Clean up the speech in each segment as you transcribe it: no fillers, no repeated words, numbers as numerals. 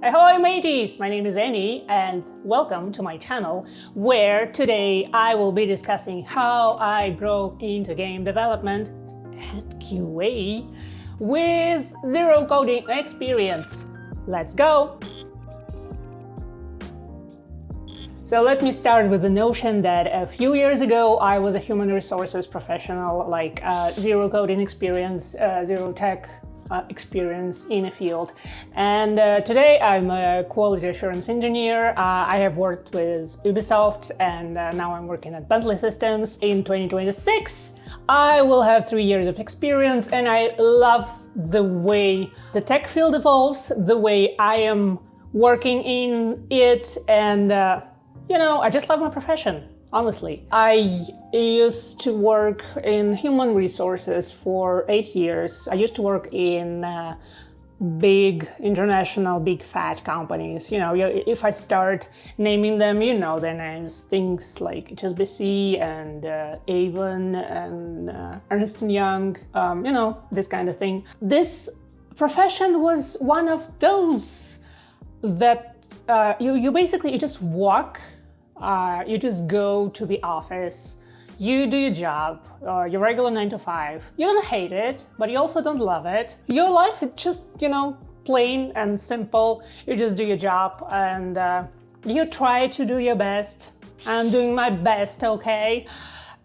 Ahoy mateys! My name is Annie and welcome to my channel where today I will be discussing how I broke into game development and QA with zero coding experience. Let's go! So let me start with the notion that a few years ago I was a human resources professional, like zero coding experience, zero tech experience in a field. And today I'm a quality assurance engineer. I have worked with Ubisoft and now I'm working at Bentley Systems. In 2026, I will have 3 years of experience and I love the way the tech field evolves, the way I am working in it, and I just love my profession. Honestly, I used to work in human resources for 8 years. I used to work in big international, big fat companies. If I start naming them, you know their names. Things like HSBC and Avon and Ernst & Young, this kind of thing. This profession was one of those that you basically just walk. You just go to the office, you do your job, your regular 9 to 5. You don't hate it, but you also don't love it. Your life is just, plain and simple. You just do your job and you try to do your best. I'm doing my best, okay?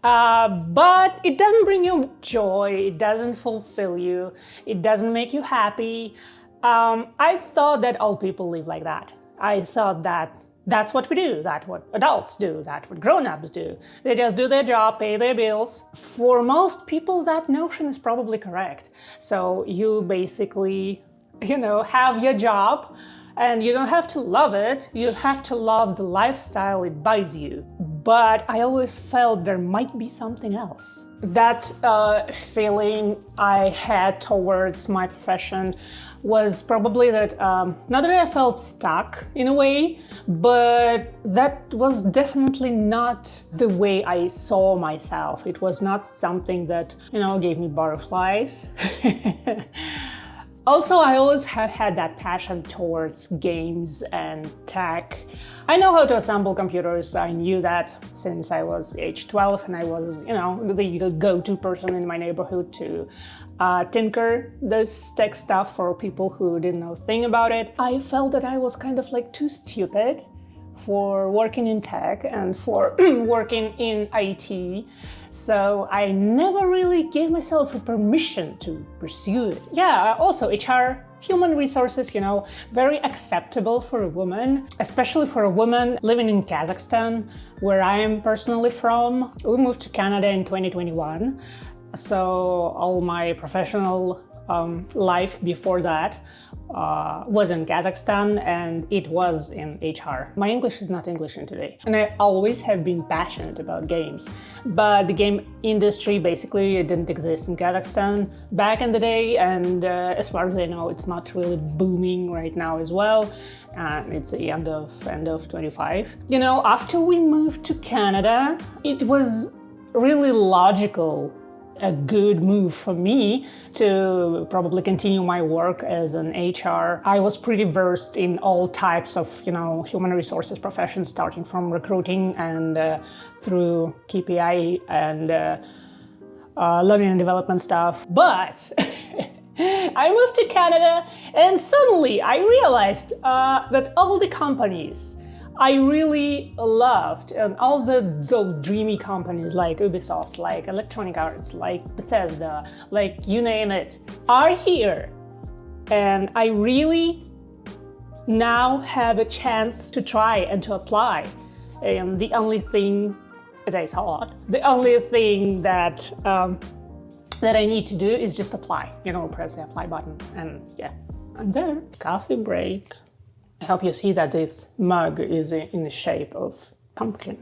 But it doesn't bring you joy, it doesn't fulfill you, it doesn't make you happy. I thought that all people live like that. I thought that that's what we do, that's what adults do, that's what grown-ups do. They just do their job, pay their bills. For most people, that notion is probably correct. So you basically, have your job and you don't have to love it, you have to love the lifestyle it buys you. But I always felt there might be something else. That feeling I had towards my profession was probably that, not that I felt stuck in a way, but that was definitely not the way I saw myself. It was not something that, gave me butterflies. Also, I always have had that passion towards games and tech. I know how to assemble computers. I knew that since I was age 12 and I was, the go-to person in my neighborhood to tinker this tech stuff for people who didn't know a thing about it. I felt that I was kind of like too stupid for working in tech and for working in IT. So I never really gave myself a permission to pursue it. Yeah, also HR, human resources, very acceptable for a woman, especially for a woman living in Kazakhstan, where I am personally from. We moved to Canada in 2021. So all my professional life before that was in Kazakhstan and it was in HR. My English is not English in today. And I always have been passionate about games. But the game industry basically didn't exist in Kazakhstan back in the day, and as far as I know, it's not really booming right now as well. It's the end of 25. After we moved to Canada, it was really logical, a good move for me to probably continue my work as an HR. I was pretty versed in all types of, human resources professions, starting from recruiting and through KPI and learning and development stuff. But I moved to Canada and suddenly I realized that all the companies I really loved, and all those dreamy companies like Ubisoft, like Electronic Arts, like Bethesda, like you name it, are here. And I really now have a chance to try and to apply. And the only thing, as I thought, the only thing that I need to do is just apply. Press the apply button, and yeah, I'm there. Coffee break. I hope you see that this mug is in the shape of pumpkin.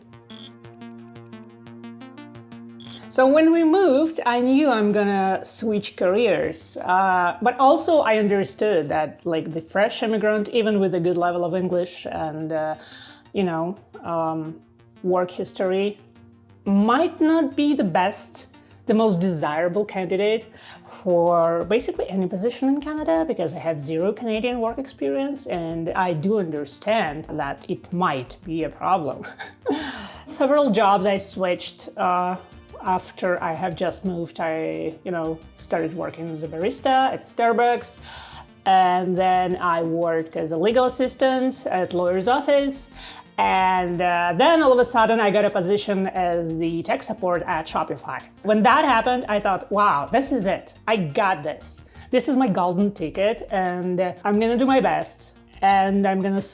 So when we moved, I knew I'm gonna switch careers, but also I understood that like the fresh immigrant, even with a good level of English and work history, might not be the the most desirable candidate for basically any position in Canada because I have zero Canadian work experience and I do understand that it might be a problem. Several jobs I switched after I have just moved. I, started working as a barista at Starbucks, and then I worked as a legal assistant at lawyer's office. And then all of a sudden I got a position as the tech support at Shopify. When that happened, I thought, wow, this is it. I got this. This is my golden ticket and I'm gonna do my best. And I'm gonna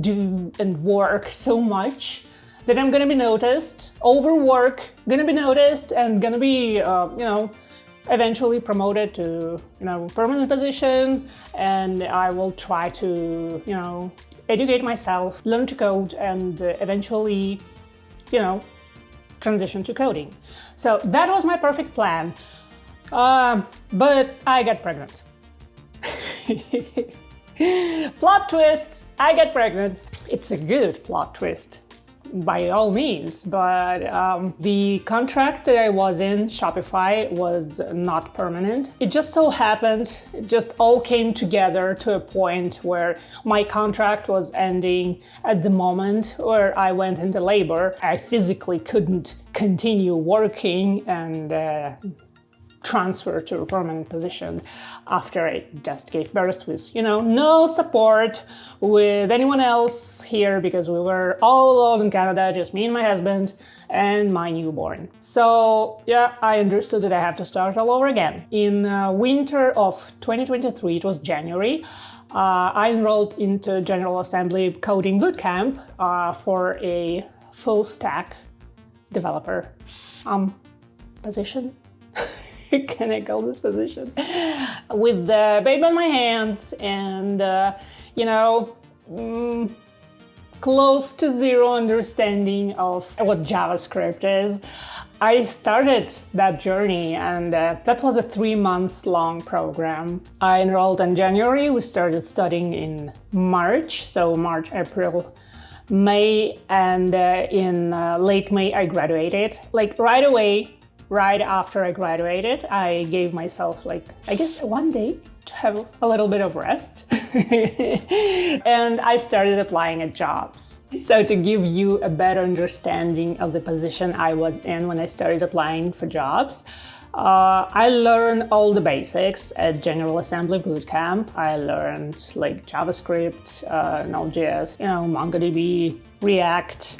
do and work so much that I'm gonna be noticed, overwork, gonna be noticed and gonna be, eventually promoted to, permanent position. And I will try to, educate myself, learn to code, and eventually, transition to coding. So that was my perfect plan. But I got pregnant. Plot twist, I get pregnant. It's a good plot twist, by all means, but the contract that I was in, Shopify, was not permanent. It just so happened, it just all came together to a point where my contract was ending at the moment where I went into labor. I physically couldn't continue working and transfer to a permanent position after I just gave birth with, no support with anyone else here because we were all alone in Canada, just me and my husband and my newborn. So yeah, I understood that I have to start all over again. In winter of 2023, it was January, I enrolled into General Assembly coding bootcamp for a full stack developer position. Can I call this position? With the baby on my hands and, close to zero understanding of what JavaScript is, I started that journey and that was a 3-month-long program. I enrolled in January, we started studying in March, so March, April, May, and in late May I graduated. Like right away, right after I graduated, I gave myself 1 day to have a little bit of rest. And I started applying at jobs. So to give you a better understanding of the position I was in when I started applying for jobs, I learned all the basics at General Assembly Bootcamp. I learned JavaScript, Node.js, MongoDB, React.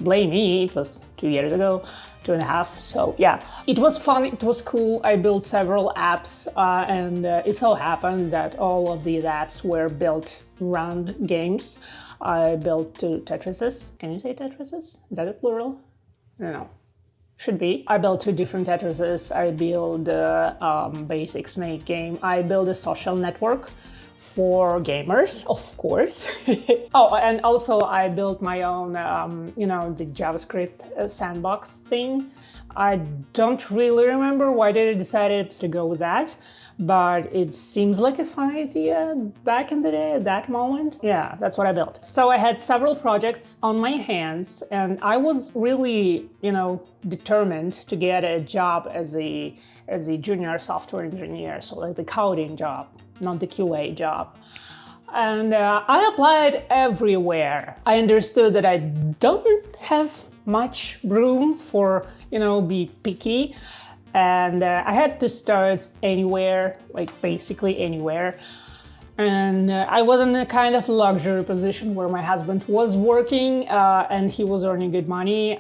Blame me, it was 2 years ago, 2.5. So yeah, it was fun, it was cool. I built several apps and it so happened that all of these apps were built around games. I built 2 Tetrises. Can you say Tetrises? Is that a plural? I don't know. Should be. I built 2 different Tetrises. I built a basic snake game. I built a social network for gamers, of course. Oh, and also I built my own, the JavaScript sandbox thing. I don't really remember why they decided to go with that, but it seems like a fun idea back in the day, at that moment. Yeah, that's what I built. So I had several projects on my hands, and I was really, determined to get a job as a junior software engineer, so like the coding job, not the QA job. And I applied everywhere. I understood that I don't have much room for, be picky. And I had to start anywhere, basically anywhere. And I was in a kind of luxury position where my husband was working and he was earning good money.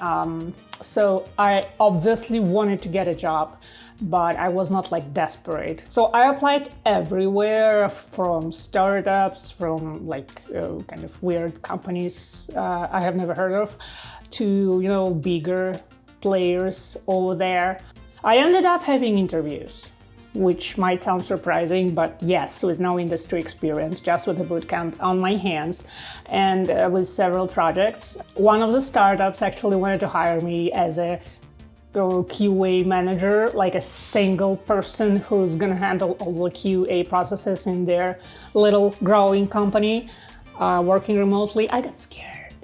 So I obviously wanted to get a job, but I was not desperate. So I applied everywhere, from startups, from kind of weird companies I have never heard of, to bigger players over there. I ended up having interviews, which might sound surprising, but yes, with no industry experience, just with a bootcamp on my hands and with several projects. One of the startups actually wanted to hire me as a QA manager, like a single person who's gonna handle all the QA processes in their little growing company, working remotely. I got scared.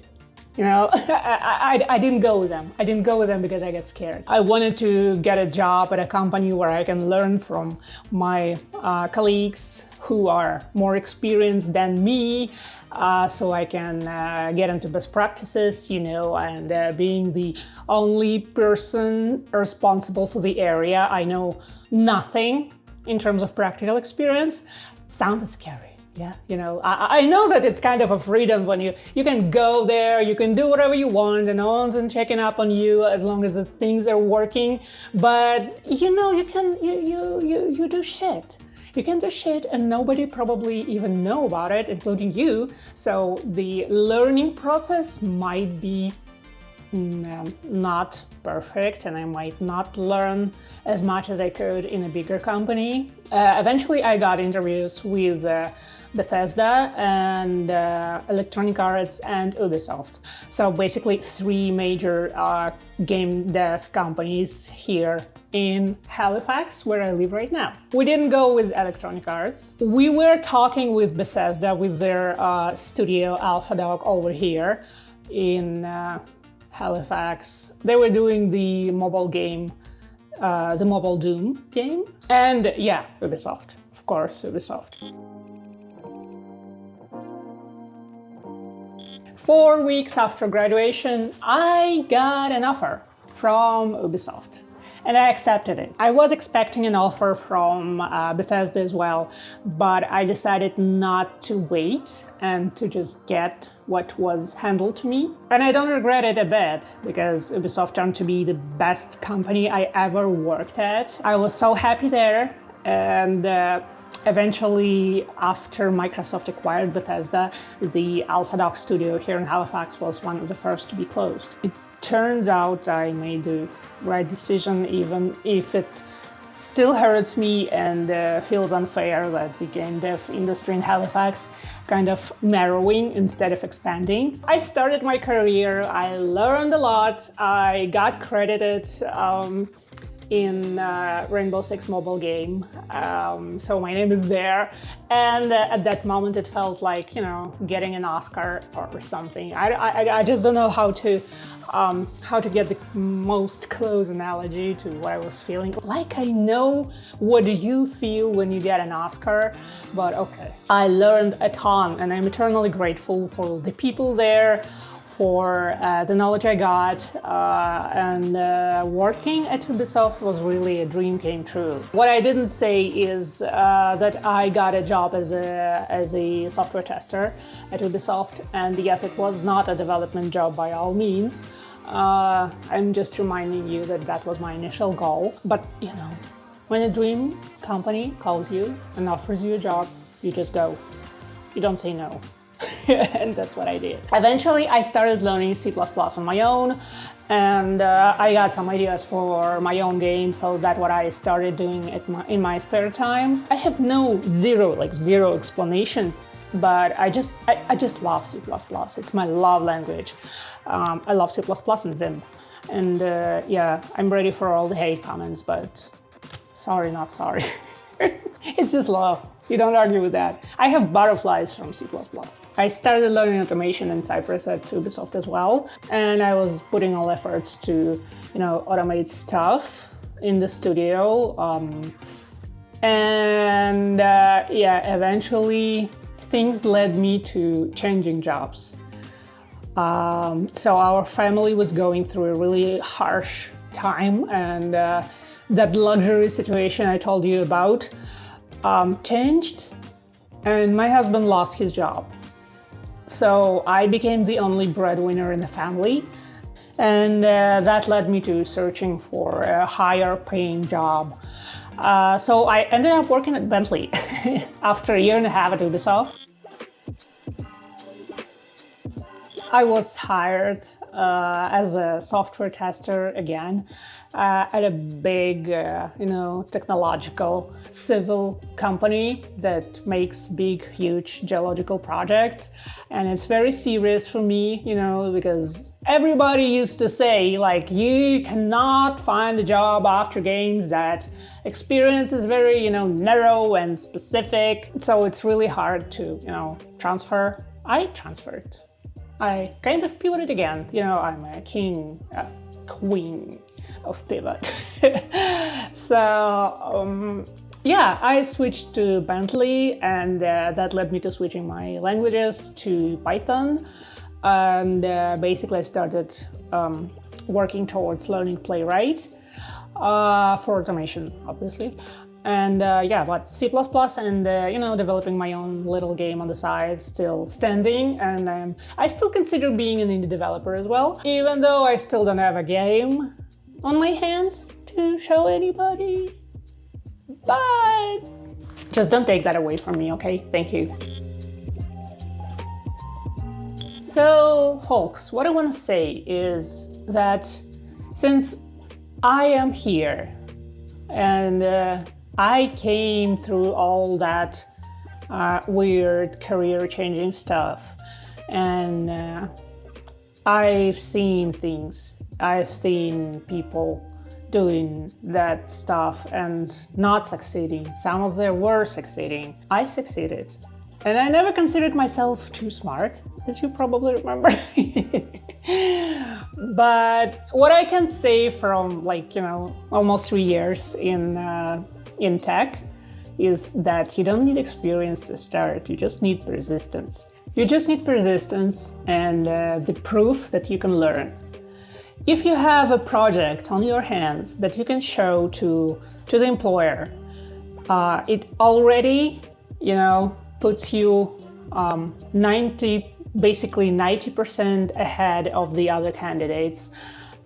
You know, I didn't go with them. I didn't go with them because I got scared. I wanted to get a job at a company where I can learn from my colleagues who are more experienced than me, so I can get into best practices, you know, and being the only person responsible for the area, I know nothing in terms of practical experience. Sounded scary. Yeah, you know, I know that it's kind of a freedom when you can go there, you can do whatever you want, and no one's checking up on you as long as the things are working. But you know, you do shit. You can do shit, and nobody probably even know about it, including you. So the learning process might be not perfect, and I might not learn as much as I could in a bigger company. Eventually, I got interviews with Bethesda and Electronic Arts and Ubisoft. So basically 3 major game dev companies here in Halifax, where I live right now. We didn't go with Electronic Arts. We were talking with Bethesda, with their studio AlphaDog over here in Halifax. They were doing the mobile game, the mobile Doom game. And yeah, Ubisoft, of course, Ubisoft. 4 weeks after graduation, I got an offer from Ubisoft, and I accepted it. I was expecting an offer from Bethesda as well, but I decided not to wait and to just get what was handled to me. And I don't regret it a bit, because Ubisoft turned to be the best company I ever worked at. I was so happy there, and eventually, after Microsoft acquired Bethesda, the AlphaDog studio here in Halifax was one of the first to be closed. It turns out I made the right decision, even if it still hurts me and feels unfair that the game dev industry in Halifax kind of narrowing instead of expanding. I started my career, I learned a lot, I got credited in Rainbow Six mobile game, so my name is there, and at that moment it felt like, you know, getting an Oscar or something. I just don't know how to get the most close analogy to what I was feeling. Like, I know what you feel when you get an Oscar, but okay. I learned a ton, and I'm eternally grateful for the people there, for the knowledge I got, and working at Ubisoft was really a dream came true. What I didn't say is that I got a job as a software tester at Ubisoft, and yes, it was not a development job by all means. I'm just reminding you that that was my initial goal. But you know, when a dream company calls you and offers you a job, you just go. You don't say no. And that's what I did. Eventually, I started learning C++ on my own, and I got some ideas for my own game, so that's what I started doing in my spare time. I have zero explanation, but I just love C++. It's my love language. I love C++ and Vim, and yeah, I'm ready for all the hate comments, but sorry, not sorry. It's just love. You don't argue with that. I have butterflies from C++. I started learning automation in Cyprus at Ubisoft as well, and I was putting all efforts to, you know, automate stuff in the studio. Yeah, eventually things led me to changing jobs. So our family was going through a really harsh time, and that luxury situation I told you about changed, and my husband lost his job. So I became the only breadwinner in the family, and that led me to searching for a higher paying job. So I ended up working at Bentley after a year and a half at Ubisoft. I was hired as a software tester again at a big, technological civil company that makes big, huge geological projects. And it's very serious for me, because everybody used to say, like, you cannot find a job after games. That experience is very, narrow and specific. So it's really hard to, transfer. I transferred. I kind of pivoted again. You know, I'm a queen of pivot. So, yeah, I switched to Bentley, and that led me to switching my languages to Python. And basically I started working towards learning Playwright for automation, obviously. And yeah, but C++ and, you know, developing my own little game on the side, still standing. And I still consider being an indie developer as well, even though I still don't have a game on my hands to show anybody. But just don't take that away from me, okay? Thank you. So, folks, what I want to say is that since I am here and I came through all that weird career-changing stuff, and I've seen things. I've seen people doing that stuff and not succeeding. Some of them were succeeding. I succeeded. And I never considered myself too smart, as you probably remember. But what I can say from, like, you know, almost 3 years in tech is that you don't need experience to start, you just need persistence. You just need persistence and the proof that you can learn. If you have a project on your hands that you can show to the employer, it already, you know, puts you basically 90% ahead of the other candidates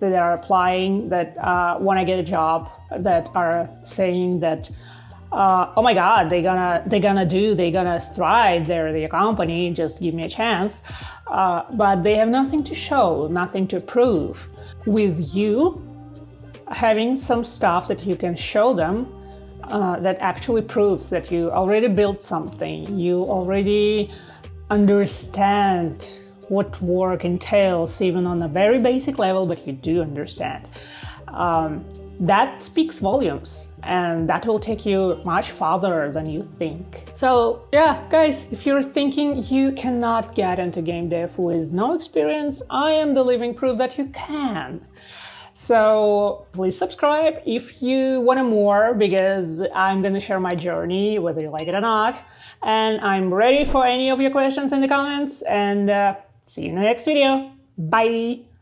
that are applying, that want to get a job, that are saying that, oh my God, they're gonna thrive, they're the company, just give me a chance. But they have nothing to show, nothing to prove. With you having some stuff that you can show them, that actually proves that you already built something, you already understand what work entails, even on a very basic level, but you do understand. That speaks volumes, and that will take you much farther than you think. So yeah, guys, if you're thinking you cannot get into game dev with no experience, I am the living proof that you can. So please subscribe if you want more, because I'm gonna share my journey, whether you like it or not. And I'm ready for any of your questions in the comments, and see you in the next video. Bye!